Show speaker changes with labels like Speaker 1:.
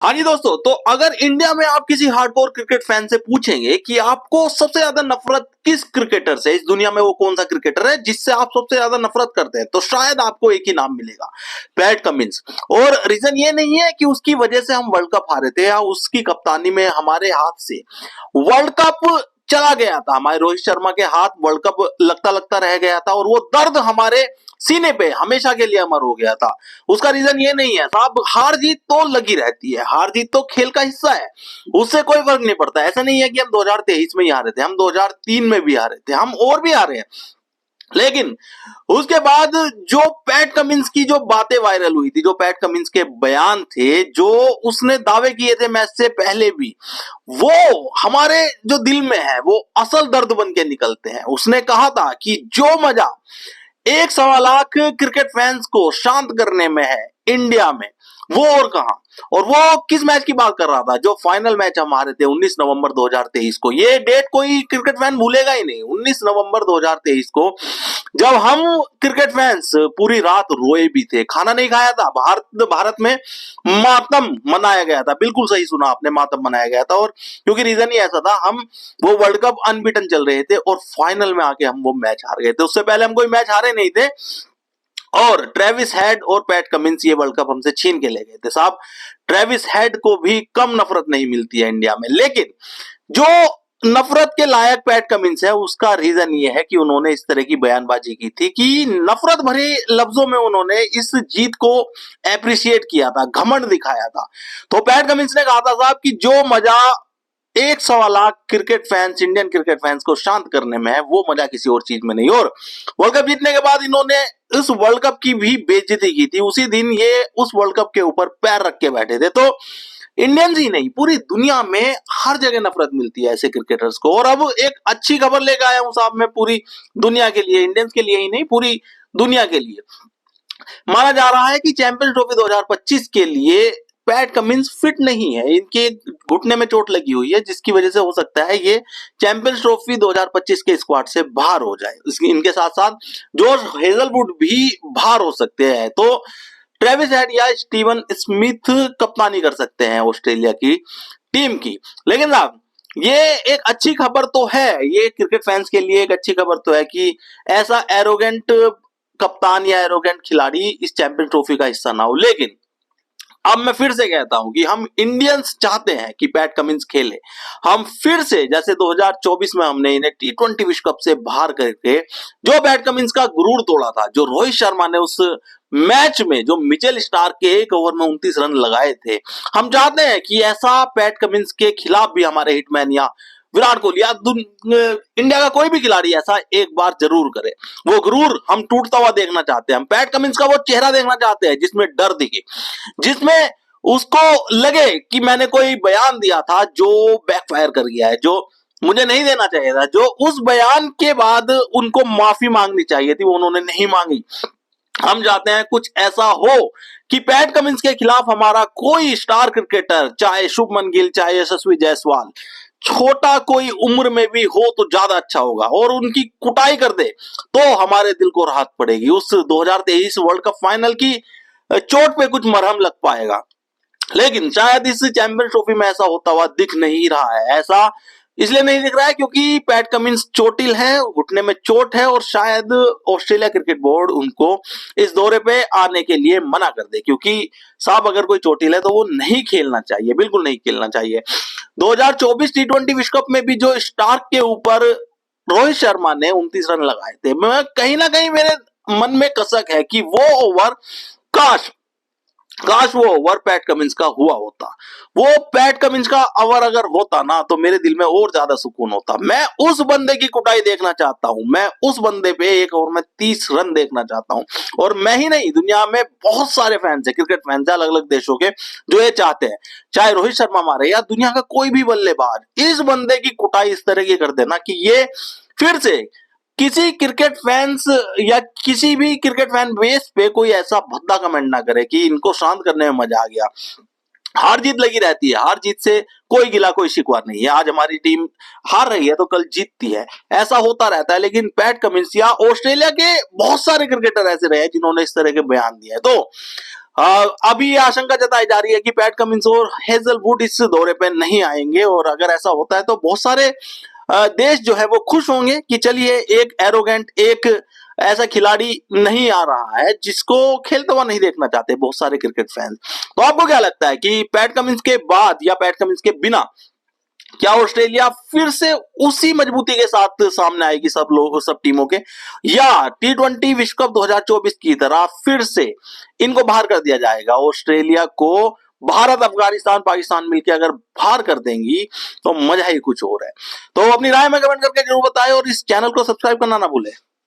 Speaker 1: हाँ जी दोस्तों, तो अगर इंडिया में आप किसी हार्डकोर क्रिकेट फैन से पूछेंगे कि आपको सबसे ज्यादा नफरत किस क्रिकेटर से, इस दुनिया में वो कौन सा क्रिकेटर है जिससे आप सबसे ज्यादा नफरत करते हैं, तो शायद आपको एक ही नाम मिलेगा, पैट कमिंस। और रीजन ये नहीं है कि उसकी वजह से हम वर्ल्ड कप हारे थे या उसकी कप्तानी में हमारे हाथ से वर्ल्ड कप चला गया था, हमारे रोहित शर्मा के हाथ वर्ल्ड कप लगता लगता रह गया था और वो दर्द हमारे सीने पे हमेशा के लिए अमर हो गया था। उसका रीजन ये नहीं है साहब, हार जीत तो लगी रहती है, हार जीत तो खेल का हिस्सा है, उससे कोई फर्क नहीं पड़ता। ऐसा नहीं है कि हम 2023 में ही हारे थे, हम 2003 में भी हारे थे, हम और भी हारे हैं। लेकिन उसके बाद जो पैट कमिंस की जो बातें वायरल हुई थी, जो पैट कमिंस के बयान थे, जो उसने दावे किए थे मैच से पहले भी, वो हमारे जो दिल में है वो असल दर्द बन के निकलते हैं। उसने कहा था कि जो मजा 1.25 लाख क्रिकेट फैंस को शांत करने में है इंडिया में, वो और कहां। और वो किस मैच की बात कर रहा था, जो फाइनल मैच हम हारे थे 19 नवंबर 2023 को। ये डेट कोई क्रिकेट फैन भूलेगा ही नहीं, 19 नवंबर 2023 को, जब हम क्रिकेट फैंस पूरी रात रोए भी थे, खाना नहीं खाया था। भारत में मातम मनाया गया था, बिल्कुल सही सुना आपने, मातम मनाया गया था। और क्योंकि रीजन ही ऐसा था, हम वो वर्ल्ड कप अनबीटन चल रहे थे और फाइनल में आके हम वो मैच हार गए थे। उससे पहले हम कोई मैच हारे नहीं थे और ट्रेविस हेड और पैट कमिंस ये वर्ल्ड कप हमसे छीन के ले गए थे साहब। ट्रेविस हेड को भी कम नफरत नहीं मिलती है इंडिया में, लेकिन जो नफरत के लायक पैट कमिंस है, उसका रीजन ये है कि उन्होंने इस तरह की बयानबाजी की थी कि नफरत भरे लफ्जों में उन्होंने इस जीत को एप्रिशिएट किया था, घमंड दिखाया था। तो पैट कमिंस ने कहा था साहब कि जो मजा 1.25 lakh cricket fans, Indian cricket fans को शांत करने में है, वो मजा किसी और चीज में नहीं। और वर्ल्ड कप जीतने के बाद इन्होंने इस वर्ल्ड कप की भी बेइज्जती की थी। उसी दिन ये उस वर्ल्ड कप के ऊपर पैर रख के बैठे थे। तो इंडियंस ही नहीं, पूरी दुनिया में हर जगह नफरत मिलती है ऐसे क्रिकेटर्स को। और अब एक अच्छी खबर लेकर आया हूं साहब मैं, पूरी दुनिया के लिए, इंडियंस के लिए ही नहीं, पूरी दुनिया के लिए। माना जा रहा है कि चैंपियंस ट्रॉफी 2025 के लिए पैट कमिंस फिट नहीं है, इनके घुटने में चोट लगी हुई है, जिसकी वजह से हो सकता है ये चैंपियंस ट्रॉफी 2025 के स्क्वाड से बाहर हो जाए। इनके साथ साथ जॉश हेजलवुड भी बाहर हो सकते हैं। तो ट्रेविस हेड या स्टीवन स्मिथ कप्तानी कर सकते हैं ऑस्ट्रेलिया की टीम की। लेकिन साहब, ये एक अच्छी खबर तो है, ये क्रिकेट फैंस के लिए एक अच्छी खबर तो है कि ऐसा एरोगेंट कप्तान या एरोगेंट खिलाड़ी इस चैंपियंस ट्रॉफी का हिस्सा ना हो। लेकिन अब मैं फिर से कहता हूं कि हम इंडियंस चाहते हैं कि पैट कमिंस खेले। हम फिर से, जैसे 2024 में हमने इन्हें T20 विश्व कप से बाहर करके जो पैट कमिंस का गुरूर तोड़ा था, जो रोहित शर्मा ने उस मैच में, जो मिचेल स्टार्क के एक ओवर में 29 रन लगाए थे, हम चाहते हैं कि ऐसा पैट कमिंस के खिलाफ भी हमारे हिटमैन या विराट कोहली या इंडिया का कोई भी खिलाड़ी ऐसा एक बार जरूर करे। वो गुरूर हम टूटता हुआ देखना चाहते हैं। हम पैट कमिंस का वो चेहरा देखना चाहते हैं जिसमें डर दिखे, जिसमें उसको लगे कि मैंने कोई बयान दिया था जो बैकफायर कर गया है, जो मुझे नहीं देना चाहिए था, जो उस बयान के बाद उनको माफी मांगनी चाहिए थी, वो उन्होंने नहीं मांगी। हम चाहते हैं कुछ ऐसा हो कि पैट कमिंस के खिलाफ हमारा कोई स्टार क्रिकेटर, चाहे शुभमन गिल, चाहे यशस्वी जायसवाल, छोटा कोई उम्र में भी हो तो ज्यादा अच्छा होगा, और उनकी कुटाई कर दे तो हमारे दिल को राहत पड़ेगी। उस 2023 वर्ल्ड कप फाइनल की चोट पे कुछ मरहम लग पाएगा। लेकिन शायद इस चैंपियंस ट्रॉफी में ऐसा होता हुआ दिख नहीं रहा है। ऐसा इसलिए नहीं दिख रहा है क्योंकि पैट कमिंस चोटिल है, घुटने में चोट है, और शायद ऑस्ट्रेलिया क्रिकेट बोर्ड उनको इस दौरे पे आने के लिए मना कर दे, क्योंकि साहब अगर कोई चोटिल है तो वो नहीं खेलना चाहिए, बिल्कुल नहीं खेलना चाहिए। 2024 T20 विश्व कप में भी जो स्टार्क के ऊपर रोहित शर्मा ने 29 रन लगाए थे, मैं कहीं ना कहीं मेरे मन में कसक है कि वो ओवर, काश काश वो ओवर पैट कमिंस का हुआ होता। वो पैट कमिंस का ओवर अगर होता ना, तो मेरे दिल में और ज्यादा सुकून होता। मैं उस बंदे की कुटाई देखना चाहता हूं, मैं उस बंदे पे एक ओवर में 30 रन देखना चाहता हूं। और मैं ही नहीं, दुनिया में बहुत सारे फैंस है, क्रिकेट फैंस है अलग अलग देशों के, जो ये चाहते हैं, चाहे रोहित शर्मा मारे या दुनिया का कोई भी बल्लेबाज, इस बंदे की कुटाई इस तरह की कर देना कि ये फिर से किसी क्रिकेट फैंस या किसी भी क्रिकेट फैन बेस पे कोई ऐसा भद्दा कमेंट ना करे कि इनको शांत करने में मजा आ गया। हार जीत लगी रहती है, हार जीत से कोई गिला कोई शिकवा नहीं है। आज हमारी टीम हार रही है तो कल जीतती है, ऐसा होता रहता है। लेकिन पैट कमिंस या ऑस्ट्रेलिया के बहुत सारे क्रिकेटर ऐसे रहे जिन्होंने इस तरह के बयान दिए। तो अभी ये आशंका जताई जा रही है कि पैट कमिंस और हेजलवुड इस दौरे पे नहीं आएंगे, और अगर ऐसा होता है तो बहुत सारे देश जो है वो खुश होंगे कि चलिए एक एरोगेंट, एक ऐसा खिलाड़ी नहीं आ रहा है जिसको खेलता हुआ नहीं देखना चाहते बहुत सारे क्रिकेट फैंस। तो आपको क्या लगता है कि पैट कमिंस के बाद या पैट कमिंस के बिना क्या ऑस्ट्रेलिया फिर से उसी मजबूती के साथ सामने आएगी सब लोग, सब टीमों के, या T20 विश्व कप 2024 की तरह फिर से इनको बाहर कर दिया जाएगा? ऑस्ट्रेलिया को भारत, अफगानिस्तान, पाकिस्तान मिलकर अगर बाहर कर देंगी तो मजा ही कुछ और है। तो अपनी राय में कमेंट करके जरूर बताएं और इस चैनल को सब्सक्राइब करना ना भूलें।